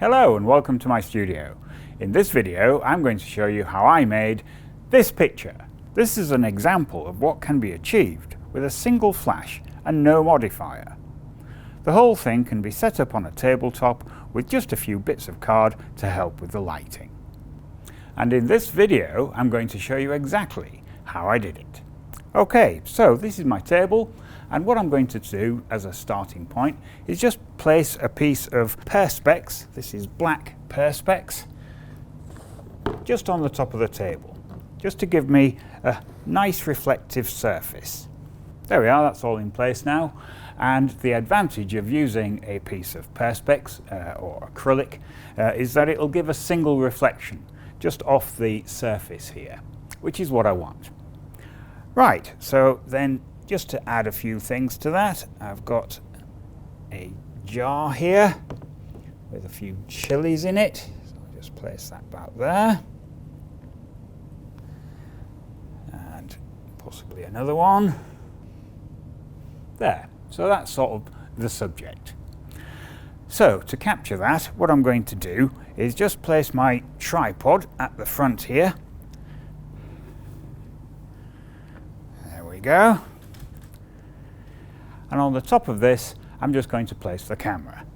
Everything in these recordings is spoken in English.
Hello and welcome to my studio. In this video I'm going to show you how I made this picture. This is an example of what can be achieved with a single flash and no modifier. The whole thing can be set up on a tabletop with just a few bits of card to help with the lighting. And in this video I'm going to show you exactly how I did it. Okay, so this is my table, and what I'm going to do as a starting point is just place a piece of perspex, this is black perspex, just on the top of the table, just to give me a nice reflective surface. There we are, that's all in place now. And the advantage of using a piece of perspex or acrylic is that it'll give a single reflection just off the surface here, which is what I want. Right, so then just to add a few things to that, I've got a jar here with a few chilies in it. So I'll just place that about there. And possibly another one. There. So that's sort of the subject. So to capture that, what I'm going to do is just place my tripod at the front here. There we go. And on the top of this, I'm just going to place the camera.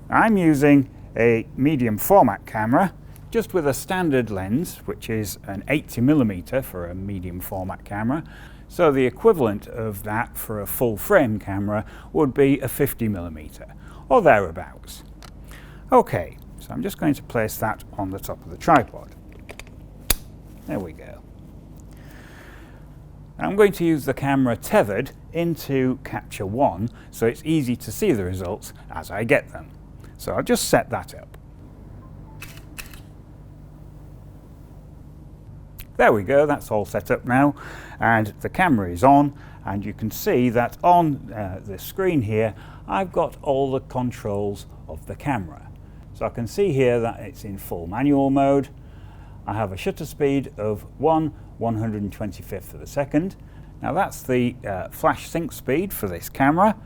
Now, I'm using a medium format camera, just with a standard lens, which is an 80mm for a medium format camera. So the equivalent of that for a full frame camera would be a 50mm, or thereabouts. Okay, so I'm just going to place that on the top of the tripod. There we go. I'm going to use the camera tethered into Capture One, so it's easy to see the results as I get them. So I'll just set that up. There we go, that's all set up now, and the camera is on, and you can see that on the screen here I've got all the controls of the camera. So I can see here that it's in full manual mode. I have a shutter speed of 1/125th of a second. Now that's the flash sync speed for this camera,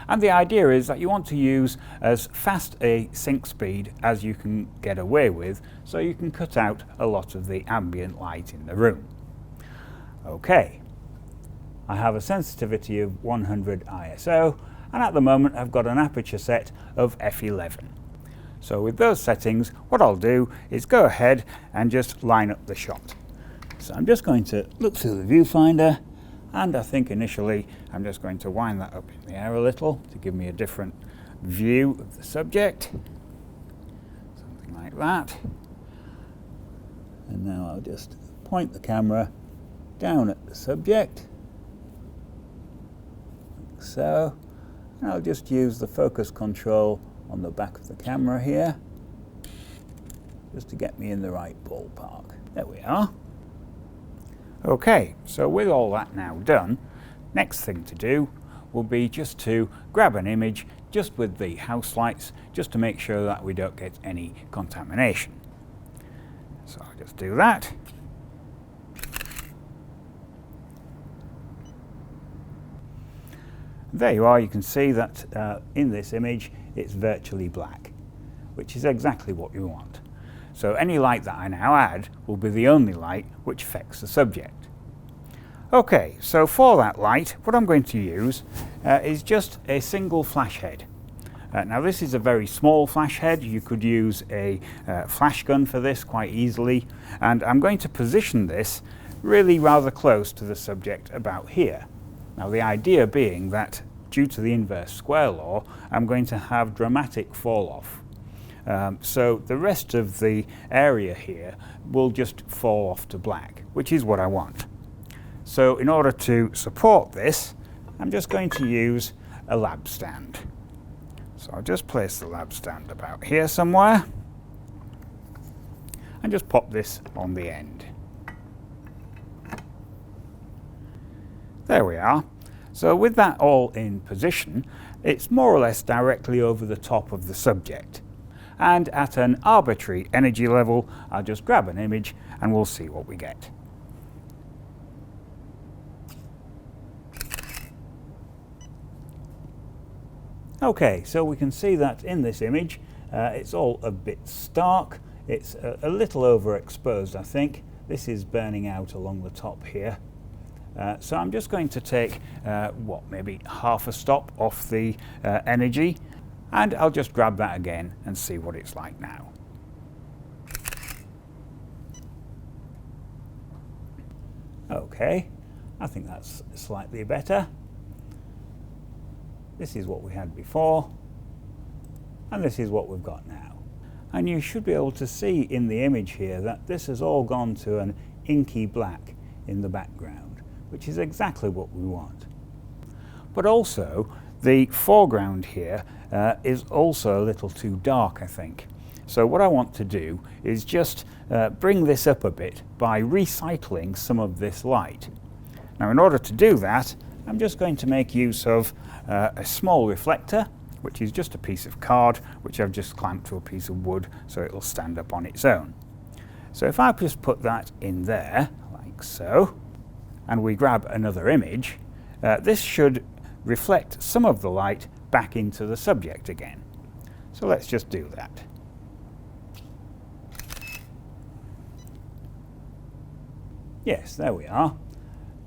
and the idea is that you want to use as fast a sync speed as you can get away with, so you can cut out a lot of the ambient light in the room. Okay, I have a sensitivity of 100 ISO, and at the moment I've got an aperture set of f11. So with those settings, what I'll do is go ahead and just line up the shot. So I'm just going to look through the viewfinder, and I think initially I'm just going to wind that up in the air a little to give me a different view of the subject. Something like that. And now I'll just point the camera down at the subject, like so. And I'll just use the focus control on the back of the camera here, just to get me in the right ballpark. There we are. Okay, so with all that now done, next thing to do will be just to grab an image just with the house lights, just to make sure that we don't get any contamination. So I'll just do that. There you are, you can see that in this image it's virtually black, which is exactly what you want. So any light that I now add will be the only light which affects the subject. Okay, so for that light, what I'm going to use is just a single flash head. Now this is a very small flash head. You could use a flash gun for this quite easily, and I'm going to position this really rather close to the subject about here. Now the idea being that due to the inverse square law, I'm going to have dramatic fall off. So the rest of the area here will just fall off to black, which is what I want. So in order to support this, I'm just going to use a lab stand. So I'll just place the lab stand about here somewhere, and just pop this on the end. There we are. So with that all in position, it's more or less directly over the top of the subject. And at an arbitrary energy level, I'll just grab an image and we'll see what we get. Okay, so we can see that in this image it's all a bit stark. It's a little overexposed, I think. This is burning out along the top here. So I'm just going to take, maybe half a stop off the energy, and I'll just grab that again and see what it's like now. Okay, I think that's slightly better. This is what we had before, and this is what we've got now. And you should be able to see in the image here that this has all gone to an inky black in the background, which is exactly what we want. But also, the foreground here is also a little too dark, I think. So what I want to do is just bring this up a bit by recycling some of this light. Now, in order to do that, I'm just going to make use of a small reflector, which is just a piece of card which I've just clamped to a piece of wood so it'll stand up on its own. So if I just put that in there, like so, and we grab another image, this should reflect some of the light back into the subject again. So let's just do that. Yes, there we are.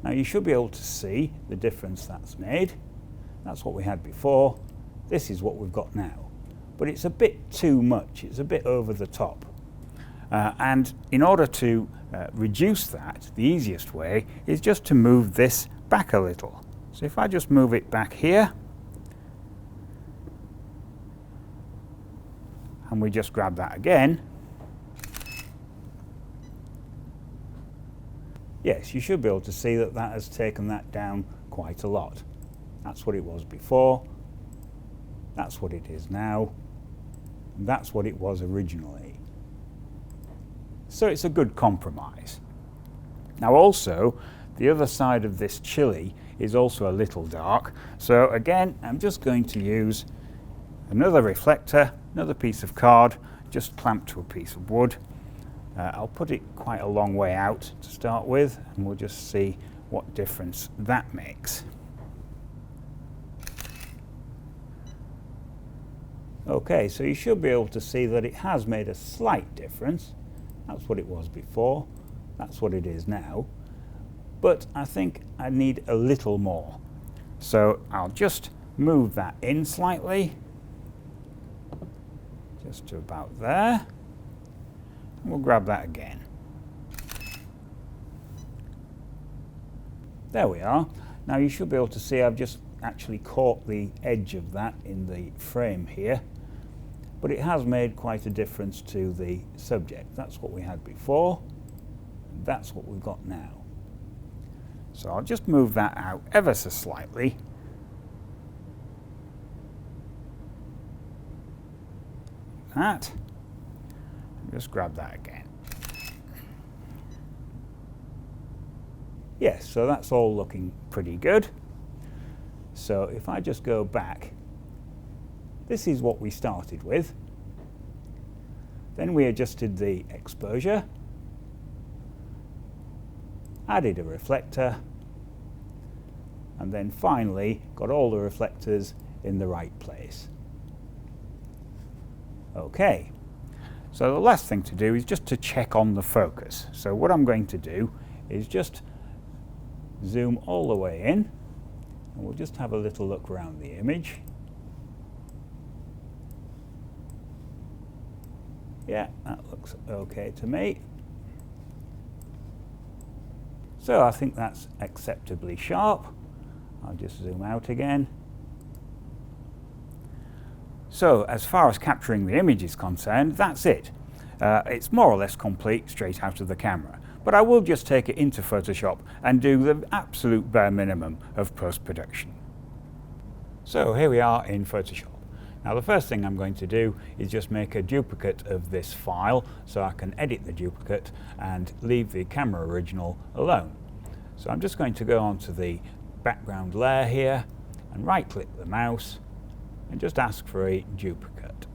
Now you should be able to see the difference that's made. That's what we had before. This is what we've got now. But it's a bit too much. It's a bit over the top. And in order to reduce that, the easiest way is just to move this back a little. So if I just move it back here, and we just grab that again, yes, you should be able to see that that has taken that down quite a lot. That's what it was before, that's what it is now, and that's what it was originally. So it's a good compromise. Now also, the other side of this chili is also a little dark, so again, I'm just going to use another reflector, another piece of card, just clamped to a piece of wood. I'll put it quite a long way out to start with, and we'll just see what difference that makes. Okay, so you should be able to see that it has made a slight difference. That's what it was before, that's what it is now. But I think I need a little more. So I'll just move that in slightly, just to about there. We'll grab that again. There we are. Now you should be able to see I've just actually caught the edge of that in the frame here, but it has made quite a difference to the subject. That's what we had before, and that's what we've got now. So I'll just move that out ever so slightly. That. Just grab that again. Yes, so that's all looking pretty good. So if I just go back, this is what we started with. Then we adjusted the exposure, added a reflector, and then finally got all the reflectors in the right place. Okay. So the last thing to do is just to check on the focus. So what I'm going to do is just zoom all the way in, and we'll just have a little look around the image. Yeah, that looks okay to me. So I think that's acceptably sharp. I'll just zoom out again. So as far as capturing the image is concerned, that's it. It's more or less complete straight out of the camera. But I will just take it into Photoshop and do the absolute bare minimum of post-production. So here we are in Photoshop. Now the first thing I'm going to do is just make a duplicate of this file so I can edit the duplicate and leave the camera original alone. So I'm just going to go onto the background layer here and right-click the mouse and just ask for a duplicate.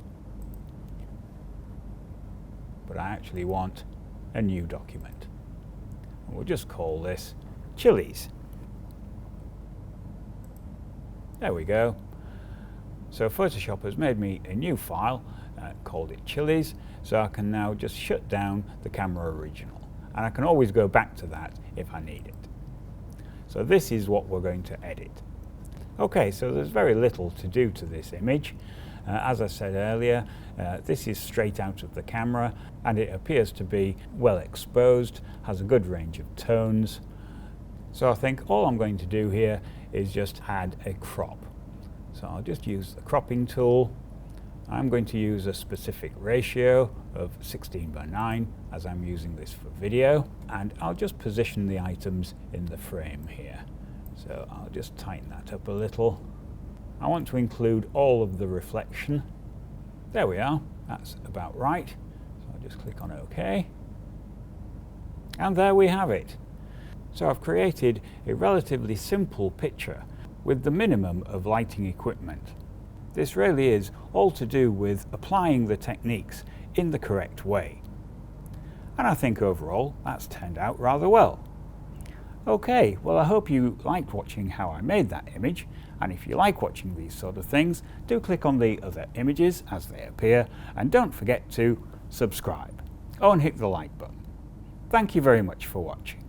But I actually want a new document. And we'll just call this chilies. There we go. So Photoshop has made me a new file called it Chili's, so I can now just shut down the camera original, and I can always go back to that if I need it. So this is what we're going to edit. Okay, so there's very little to do to this image. As I said earlier, this is straight out of the camera, and it appears to be well exposed, has a good range of tones. So I think all I'm going to do here is just add a crop. So I'll just use the cropping tool. I'm going to use a specific ratio of 16:9 as I'm using this for video, and I'll just position the items in the frame here. So I'll just tighten that up a little. I want to include all of the reflection. There we are, that's about right. So I'll just click on OK. And there we have it. So I've created a relatively simple picture with the minimum of lighting equipment. This really is all to do with applying the techniques in the correct way. And I think overall that's turned out rather well. Okay, well I hope you liked watching how I made that image, and if you like watching these sort of things, do click on the other images as they appear, and don't forget to subscribe. Oh, and hit the like button. Thank you very much for watching.